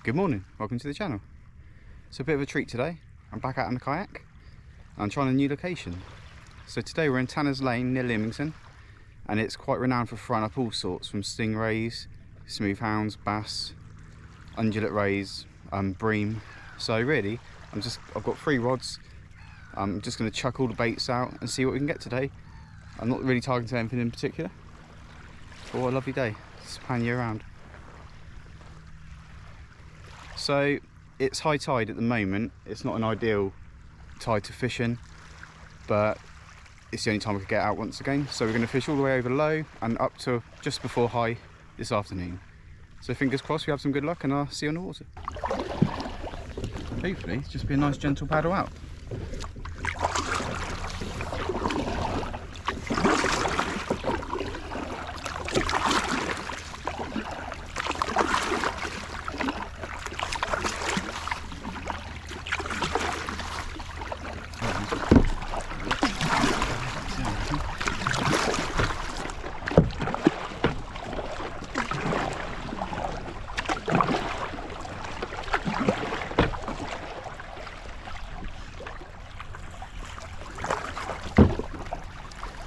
Good morning, welcome to the channel. So a bit of a treat today. I'm back out on the kayak and I'm trying a new location. So today we're in Tanner's Lane near Lymington, and it's quite renowned for throwing up all sorts, from stingrays, smooth hounds, bass, undulate rays, bream. So really, I've got 3 rods. I'm just going to chuck all the baits out and see what we can get today. I'm not really targeting anything in particular. But what a lovely day, just pan you around. So it's high tide at the moment. It's not an ideal tide to fish in, but it's the only time we could get out once again. So we're going to fish all the way over low and up to just before high this afternoon. So fingers crossed we have some good luck and I'll see you on the water. Hopefully it's just be a nice gentle paddle out.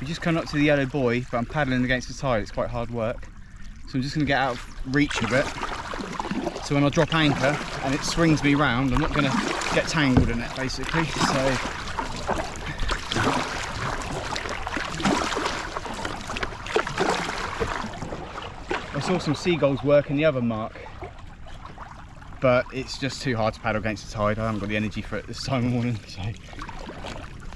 We just come up to the yellow buoy, but I'm paddling against the tide. It's quite hard work. So I'm just going to get out of reach of it. So when I drop anchor and it swings me round, I'm not going to get tangled in it basically. So I saw some seagulls working the other mark, but it's just too hard to paddle against the tide. I haven't got the energy for it this time of morning. So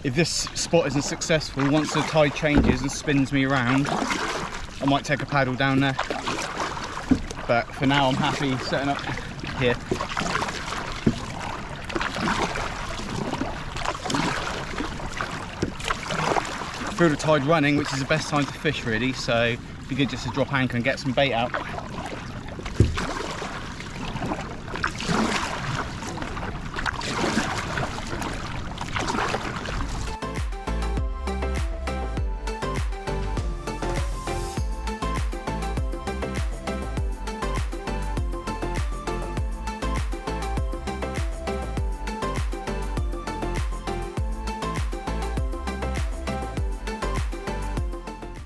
if this spot isn't successful, once the tide changes and spins me around, I might take a paddle down there. But for now, I'm happy setting up here. Feel the tide running, which is the best time to fish really, so it'd be good just to drop anchor and get some bait out.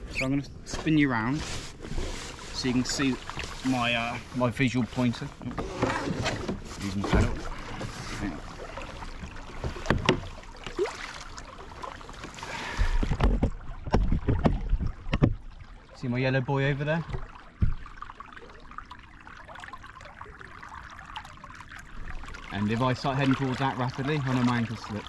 So I'm going to spin you around so you can see my my visual pointer. Using the pedal. See my yellow buoy over there? And if I start heading towards that rapidly, I know my ankle slip.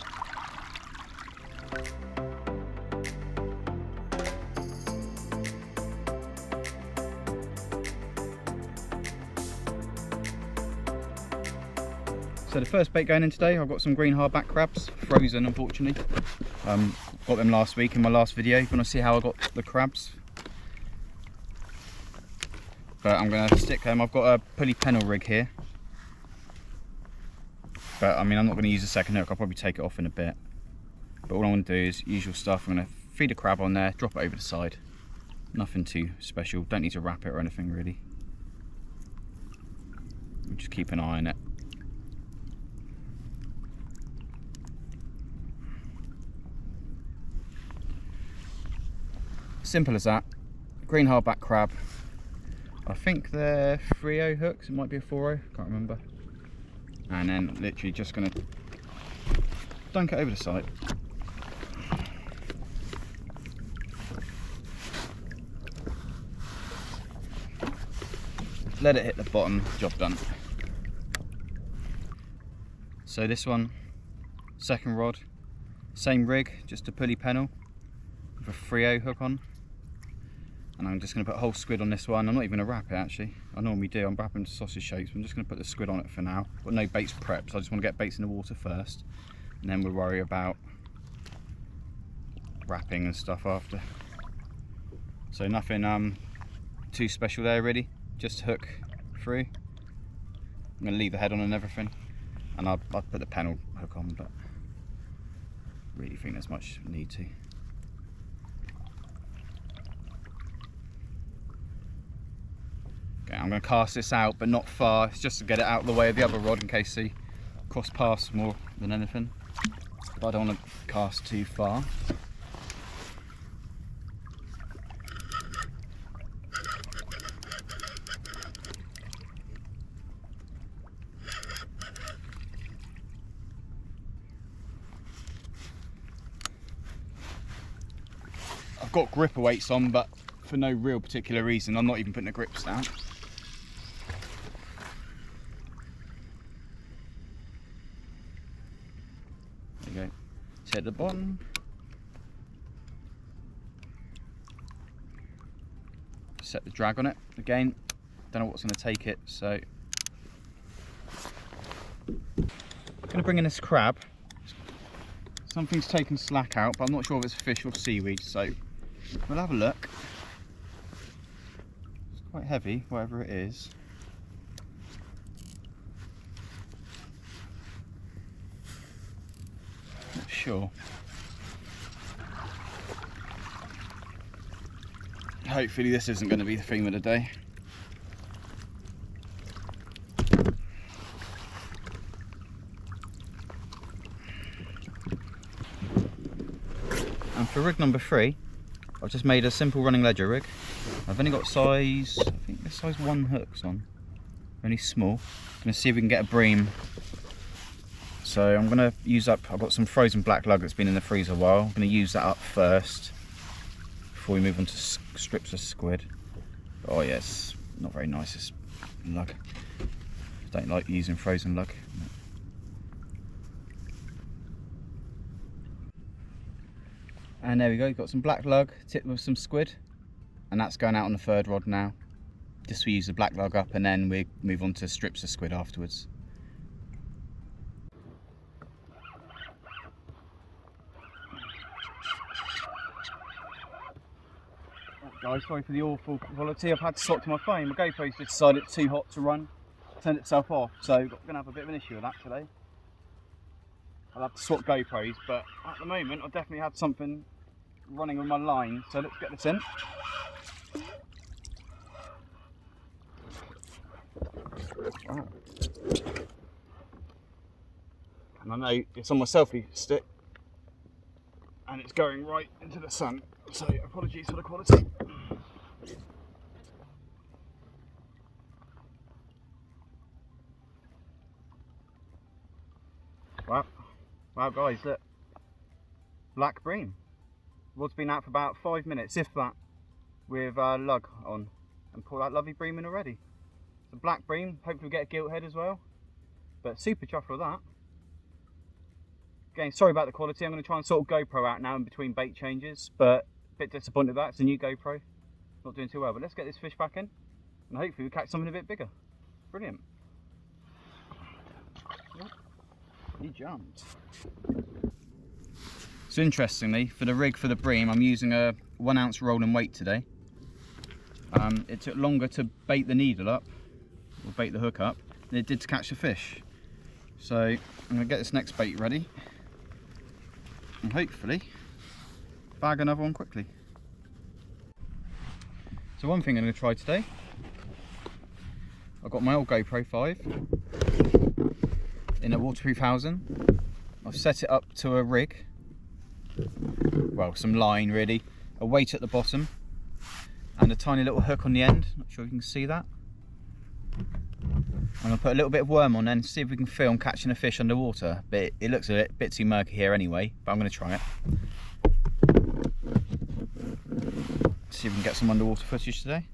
So the first bait going in today, I've got some green hardback crabs, frozen unfortunately. Got them last week in my last video. You want to see how I got the crabs? But I'm going to stick them. I've got a pulley pennel rig here. But I mean, I'm not going to use a second hook. I'll probably take it off in a bit. But all I'm going to do is usual stuff. I'm going to feed a crab on there, drop it over the side. Nothing too special. Don't need to wrap it or anything really. Just keep an eye on it. Simple as that. Green hardback crab. I think they're 3/0 hooks. It might be a 4/0. Can't remember. And then literally just gonna dunk it over the side. Let it hit the bottom. Job done. So this one, second rod, same rig, just a pulley pennel with a 3/0 hook on. And I'm just going to put a whole squid on this one. I'm not even going to wrap it actually. I normally do. I'm wrapping to sausage shapes. I'm just going to put the squid on it for now. Got no baits prepped, so I just want to get baits in the water first. And then we'll worry about wrapping and stuff after. So nothing too special there really. Just hook through. I'm going to leave the head on and everything. And I'll put the pennel hook on, but really think there's much need to. Okay, I'm going to cast this out, but not far. It's just to get it out of the way of the other rod in case he cross paths more than anything. But I don't want to cast too far. I've got gripper weights on, but for no real particular reason. I'm not even putting the grips down. There you go. Set the bottom. Set the drag on it. Again, don't know what's going to take it, so I'm going to bring in this crab. Something's taken slack out, but I'm not sure if it's fish or seaweed, so we'll have a look. It's quite heavy, whatever it is. Not sure. Hopefully this isn't going to be the theme of the day. And for rig number 3, I've just made a simple running ledger rig. I've only got size, I think there's size 1 hooks on, only small. I'm going to see if we can get a bream. So I'm going to use up, I've got some frozen black lug that's been in the freezer a while. I'm going to use that up first before we move on to strips of squid. Oh yes, not very nice, this lug. I don't like using frozen lug. And there we go, got some black lug tipped with some squid, and that's going out on the 3rd rod now. Just we use the black lug up and then we move on to strips of squid afterwards. Oh, guys, sorry for the awful quality. I've had to swap to my phone. My GoPro's just decided it's too hot to run, turned itself off, so I'm going to have a bit of an issue with that today. I'll have to swap GoPros, but at the moment I've definitely had something running on my line, so let's get this in. Wow. And I know it's on my selfie stick and it's going right into the sun, so apologies for the quality. Wow. Wow guys, look, black bream. Rod's been out for about 5 minutes, if that, with lug on, and pull that lovely bream in already. It's a black bream, hopefully we'll get a gilt head as well, but super chuffed with that. Again, sorry about the quality, I'm going to try and sort of GoPro out now in between bait changes, but a bit disappointed with that, it's a new GoPro, not doing too well, but let's get this fish back in, and hopefully we'll catch something a bit bigger. Brilliant. He jumped. So interestingly, for the rig for the bream, I'm using a 1 ounce rolling weight today. It took longer to bait the needle up, or bait the hook up, than it did to catch the fish. So I'm going to get this next bait ready, and hopefully bag another one quickly. So one thing I'm going to try today, I've got my old GoPro 5 in a waterproof housing. I've set it up to a rig, well, some line really, a weight at the bottom and a tiny little hook on the end. Not sure if you can see that. I'm going to put a little bit of worm on then, see if we can film catching a fish underwater, but it looks a bit too murky here anyway, but I'm going to try it. See if we can get some underwater footage today.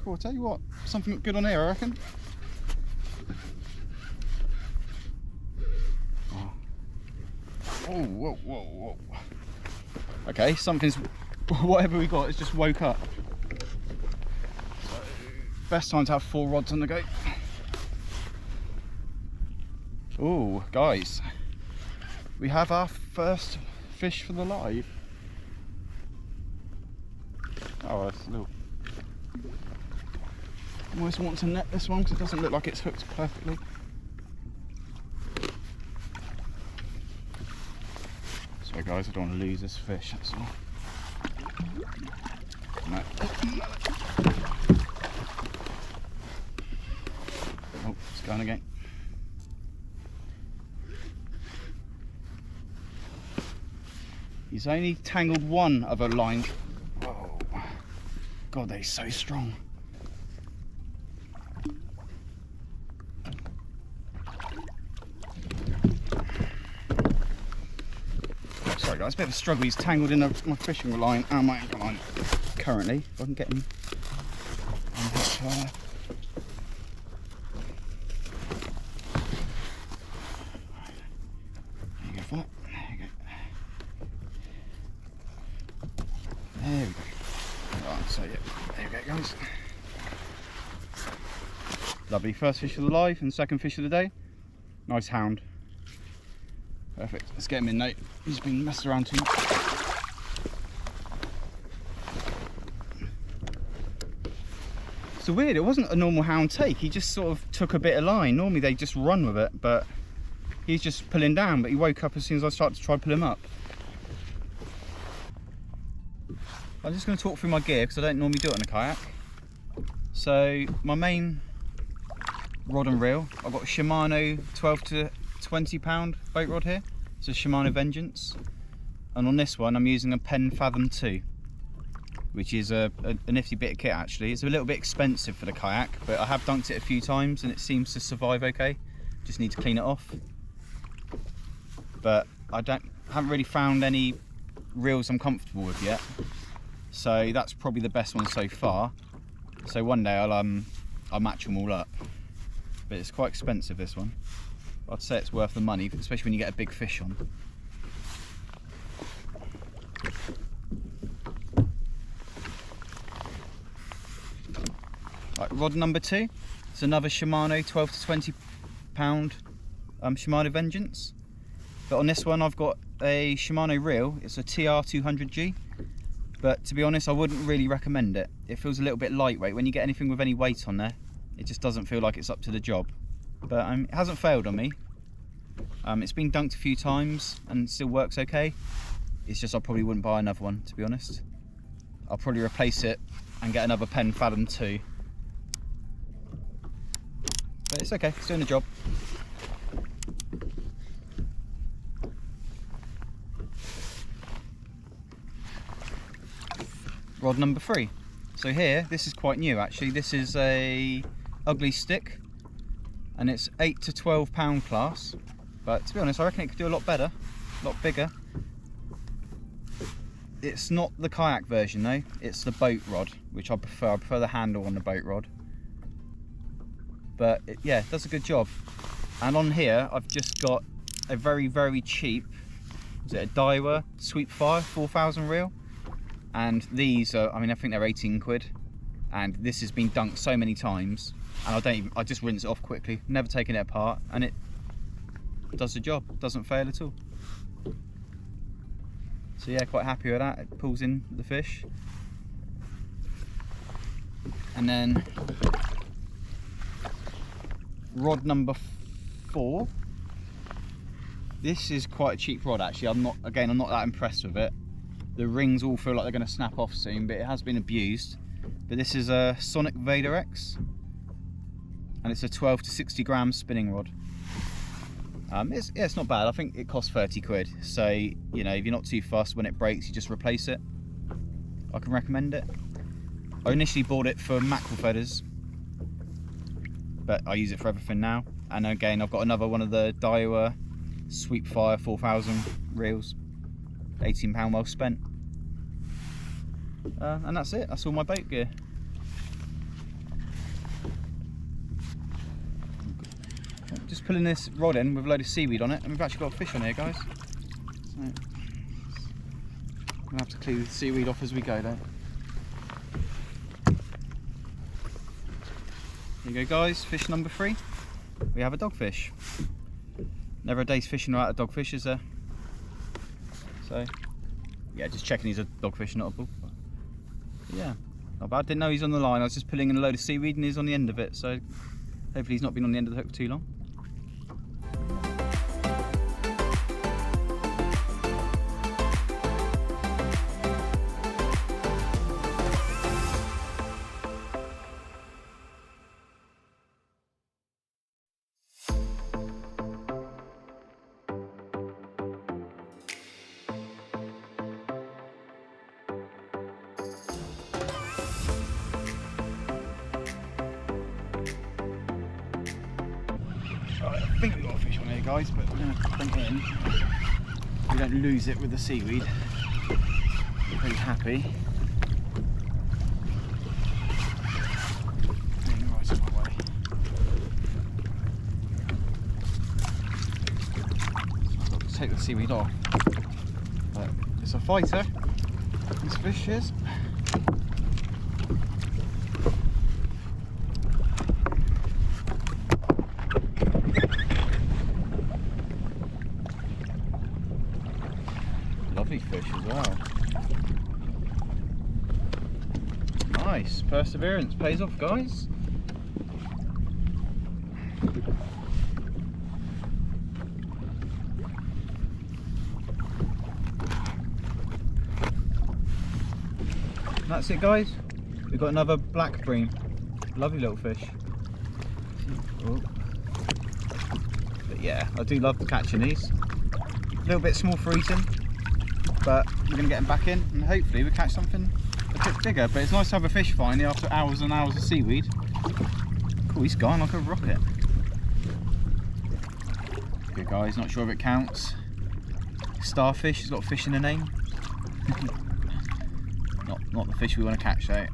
Cool, I'll tell you what, something good on here I reckon. Oh, whoa, whoa, whoa. Okay, something's, whatever we got, it's just woke up. So, best time to have 4 rods on the go. Oh, guys, we have our first fish for the live. Oh, that's a little... I almost want to net this one because it doesn't look like it's hooked perfectly. Sorry guys, I don't want to lose this fish, that's all. No. Oh, it's going again. He's only tangled one other line. Oh, God, they're so strong. Oh, sorry guys, a bit of a struggle. He's tangled in my fishing line and my anchor line currently. If I can get him unhooked. There you go, fella. There you go. There we go. Right, so yeah, there we go guys. Lovely, first fish of the live and second fish of the day. Nice hound. Perfect, let's get him in now. He's been messed around too much. So weird, it wasn't a normal hound take, he just sort of took a bit of line. Normally they just run with it, but he's just pulling down, but he woke up as soon as I started to try to pull him up. I'm just going to talk through my gear because I don't normally do it on a kayak. So my main rod and reel, I've got a Shimano 12 to 20 pound boat rod here. It's a Shimano Vengeance. And on this one I'm using a Penn Fathom 2, which is a nifty bit of kit actually. It's a little bit expensive for the kayak, but I have dunked it a few times and it seems to survive okay. Just need to clean it off. But I haven't really found any reels I'm comfortable with yet. So that's probably the best one so far. So one day I'll match them all up. But it's quite expensive, this one. I'd say it's worth the money, especially when you get a big fish on. Right, rod number 2. It's another Shimano 12 to 20 pound Shimano Vengeance. But on this one I've got a Shimano reel. It's a TR200G. But to be honest, I wouldn't really recommend it. It feels a little bit lightweight. When you get anything with any weight on there, it just doesn't feel like it's up to the job. But it hasn't failed on me. It's been dunked a few times and still works okay. It's just I probably wouldn't buy another one, to be honest. I'll probably replace it and get another Penn Fathom 2. But it's okay, it's doing the job. Rod number 3. So here, this is quite new actually. This is a ugly stick and it's 8 to 12 pound class. But to be honest, I reckon it could do a lot better, a lot bigger. It's not the kayak version though, it's the boat rod, which I prefer. I prefer the handle on the boat rod. But yeah, it does a good job. And on here, I've just got a very, very cheap, is it a Daiwa Sweetfire 4000 reel? And these are, I think they're 18 quid. And this has been dunked so many times. And I just rinse it off quickly, never taken it apart. And it does the job, doesn't fail at all. So yeah, quite happy with that. It pulls in the fish. And then rod number 4. This is quite a cheap rod actually. I'm not that impressed with it. The rings all feel like they're going to snap off soon, but it has been abused. But this is a Sonic Vader X, and it's a 12 to 60 gram spinning rod. It's not bad. I think it costs 30 quid. So you know, if you're not too fussed, when it breaks, you just replace it. I can recommend it. I initially bought it for mackerel feathers, but I use it for everything now. And again, I've got another one of the Daiwa Sweetfire 4000 reels. £18 well spent. And that's it, that's all my boat gear. Just pulling this rod in with a load of seaweed on it, and we've actually got a fish on here, guys. So, I'm gonna have to clear the seaweed off as we go though. Here you go guys, fish number 3. We have a dogfish. Never a day's fishing without a dogfish, is there? So yeah, just checking he's a dogfish, not a bull. But yeah, not bad. Didn't know he's on the line. I was just pulling in a load of seaweed and he's on the end of it. So hopefully he's not been on the end of the hook for too long. Right, I think we've got a fish on here, guys, but we're going to bring it in. We don't lose it with the seaweed. I'm pretty happy. Right on my way. So I've got to take the seaweed off. But it's a fighter. This fish is. Lovely fish as well. Nice, perseverance pays off, guys. That's it, guys. We've got another black bream. Lovely little fish. Oh. But yeah, I do love catching these. A little bit small for eating, but we're going to get them back in and hopefully we'll catch something a bit bigger. But it's nice to have a fish finally after hours and hours of seaweed. Cool, he's gone like a rocket. Good, guys, not sure if it counts. Starfish, has got fish in the name. not the fish we want to catch though.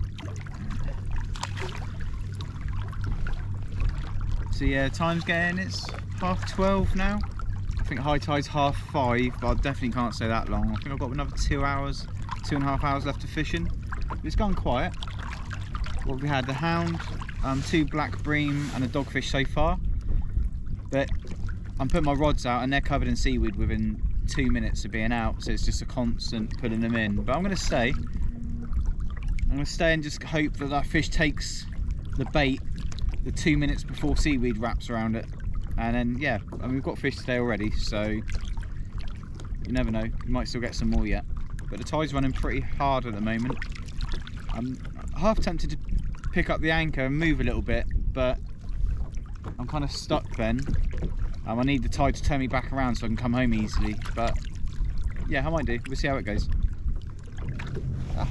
So yeah, time's getting, it's 12:30 now. I think high tide's 5:30, but I definitely can't stay that long. I think I've got another 2.5 hours left of fishing. It's gone quiet. What we had, the hound, 2 black bream and a dogfish so far. But I'm putting my rods out and they're covered in seaweed within 2 minutes of being out, so it's just a constant pulling them in. But I'm going to stay. I'm going to stay and just hope that that fish takes the bait the 2 minutes before seaweed wraps around it. And then, yeah, I mean, we've got fish today already, so you never know. We might still get some more yet. But the tide's running pretty hard at the moment. I'm half tempted to pick up the anchor and move a little bit, but I'm kind of stuck then. I need the tide to turn me back around so I can come home easily. But yeah, I might do. We'll see how it goes. Ah.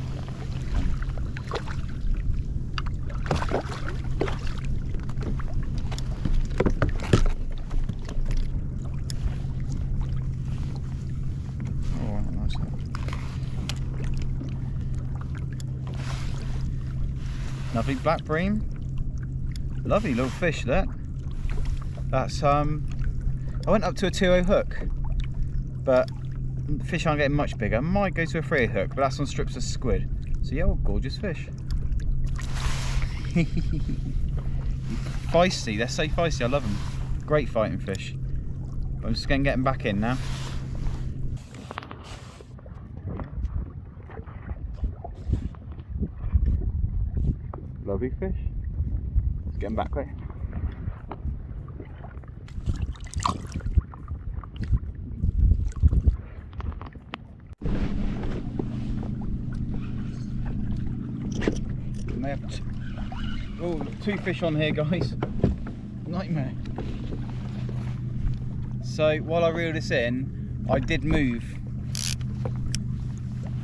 Lovely black bream. Lovely little fish that. That's I went up to a 2.0 hook, but the fish aren't getting much bigger. I might go to a 3.0 hook, but that's on strips of squid. So yeah, all gorgeous fish. Feisty, they're so feisty, I love them. Great fighting fish. But I'm just going to get them back in now. Lovely fish. Let's get them back quick. May have two fish on here, guys. Nightmare. So while I reel this in, I did move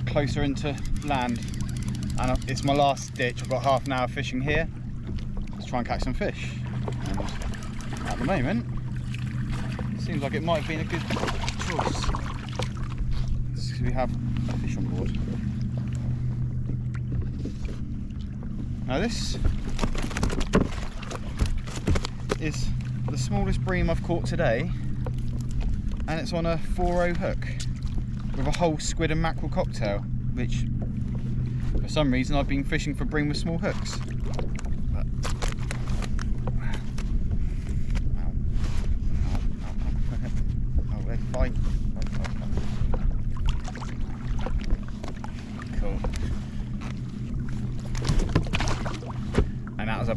closer into land, and it's my last ditch. I've got half an hour fishing here. Let's try and catch some fish. And at the moment, it seems like it might have been a good choice. Because we have a fish on board. Now this is the smallest bream I've caught today, and it's on a 4.0 hook with a whole squid and mackerel cocktail, which for some reason I've been fishing for bream with small hooks. But, oh, they fight.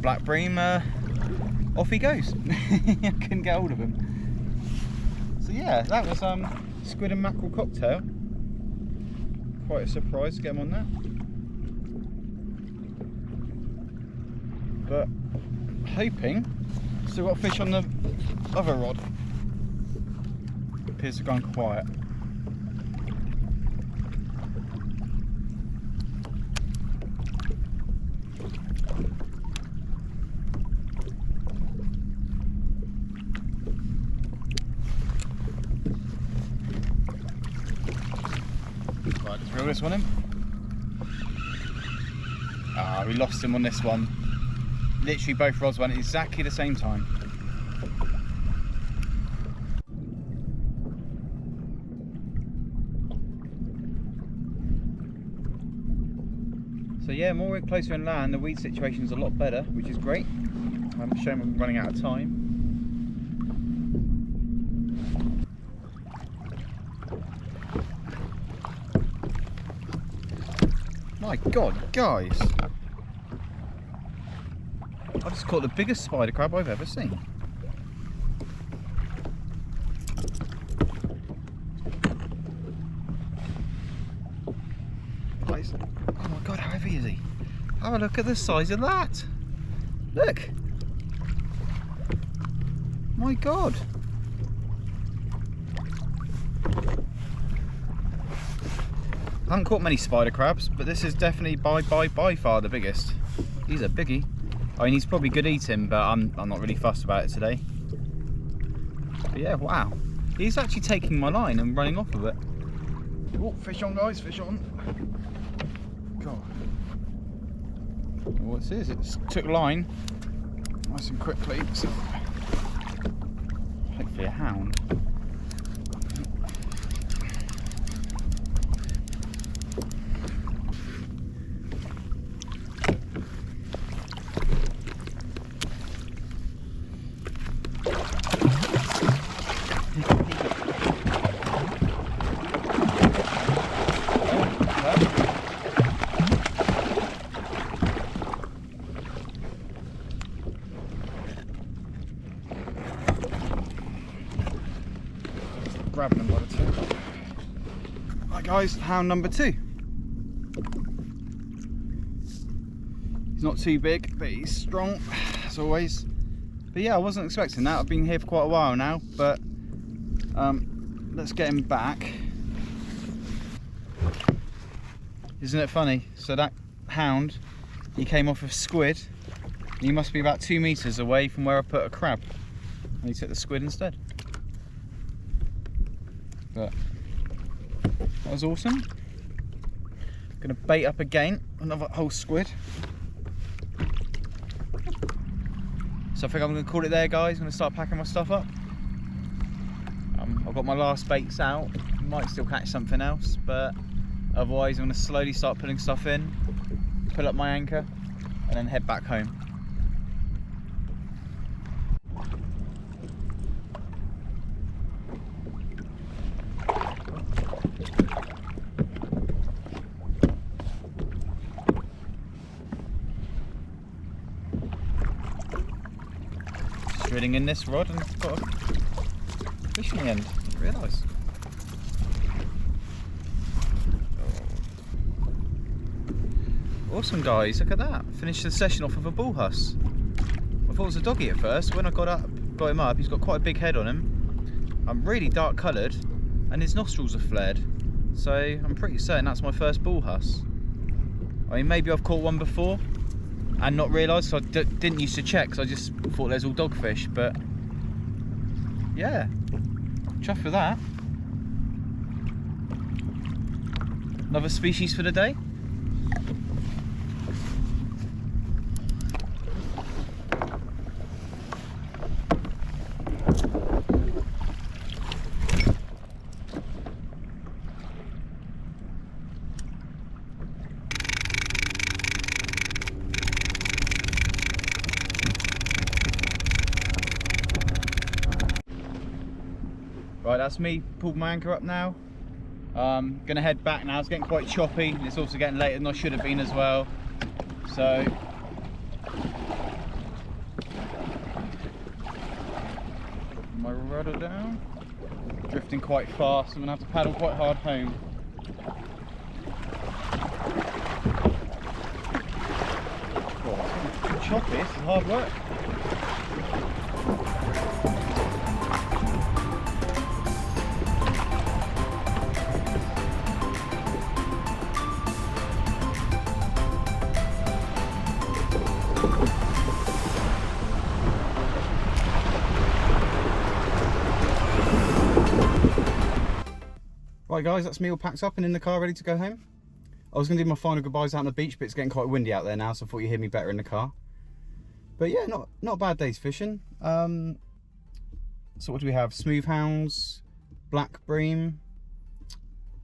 black bream, off he goes. I couldn't get hold of him. So yeah, that was squid and mackerel cocktail. Quite a surprise to get him on there. But hoping, still got fish on the other rod. Appears to have gone quiet. Right, let's reel this one in. Ah, we lost him on this one. Literally both rods went at exactly the same time. So yeah, more we're closer inland, the weed situation is a lot better, which is great. I'm showing I'm running out of time. My God, guys! I just caught the biggest spider crab I've ever seen. Guys, oh my God, how heavy is he? Have a look at the size of that! Look! My God! I haven't caught many spider crabs, but this is definitely by far the biggest. He's a biggie. I mean, he's probably good eating, but I'm not really fussed about it today. But yeah, wow. He's actually taking my line and running off of it. Oh, fish on, guys, fish on. God. What's this? It took line nice and quickly. So hopefully a hound. Grabbing them by the tail. Right guys, hound number 2. He's not too big, but he's strong as always. But yeah, I wasn't expecting that. I've been here for quite a while now, but let's get him back. Isn't it funny? So that hound, he came off of squid. He must be about 2 meters away from where I put a crab, and he took the squid instead. But that was awesome. Gonna bait up again, another whole squid. So I think I'm gonna call it there, guys. I'm gonna start packing my stuff up. I've got my last baits out. Might still catch something else, but otherwise I'm gonna slowly start putting stuff in, pull up my anchor, and then head back home. Reeling in this rod and it's got a fish in the end, I didn't realise. Awesome guys, look at that. Finished the session off with a bull huss. I thought it was a doggy at first. When I got him up, he's got quite a big head on him. Really dark coloured and his nostrils are flared. So I'm pretty certain that's my first bull huss. I mean, maybe I've caught one before and not realised, so I didn't used to check because I just thought there's all dogfish, but yeah, chuffed with that. Another species for the day. Right, that's me, pulled my anchor up now. Gonna head back now. It's getting quite choppy. It's also getting later than I should have been as well. So rudder down. Drifting quite fast, I'm going to have to paddle quite hard home. Oh, it's choppy, this is hard work. Right guys, that's me all packed up and in the car ready to go home. I was going to do my final goodbyes out on the beach, but it's getting quite windy out there now, so I thought you'd hear me better in the car. But yeah, not a bad day's fishing. So what do we have? Smooth hounds, black bream,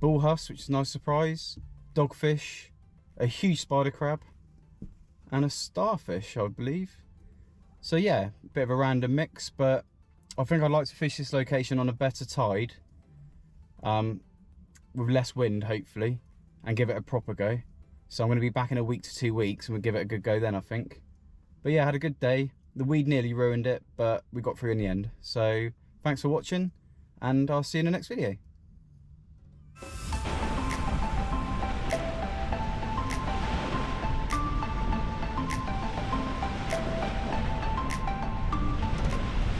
bull huss, which is a nice surprise, dogfish, a huge spider crab, and a starfish, I believe. So yeah, a bit of a random mix, but I think I'd like to fish this location on a better tide. With less wind hopefully, and give it a proper go. So I'm going to be back in a week to 2 weeks and we'll give it a good go then, I think. But yeah, I had a good day. The weed nearly ruined it, but we got through in the end. So thanks for watching and I'll see you in the next video.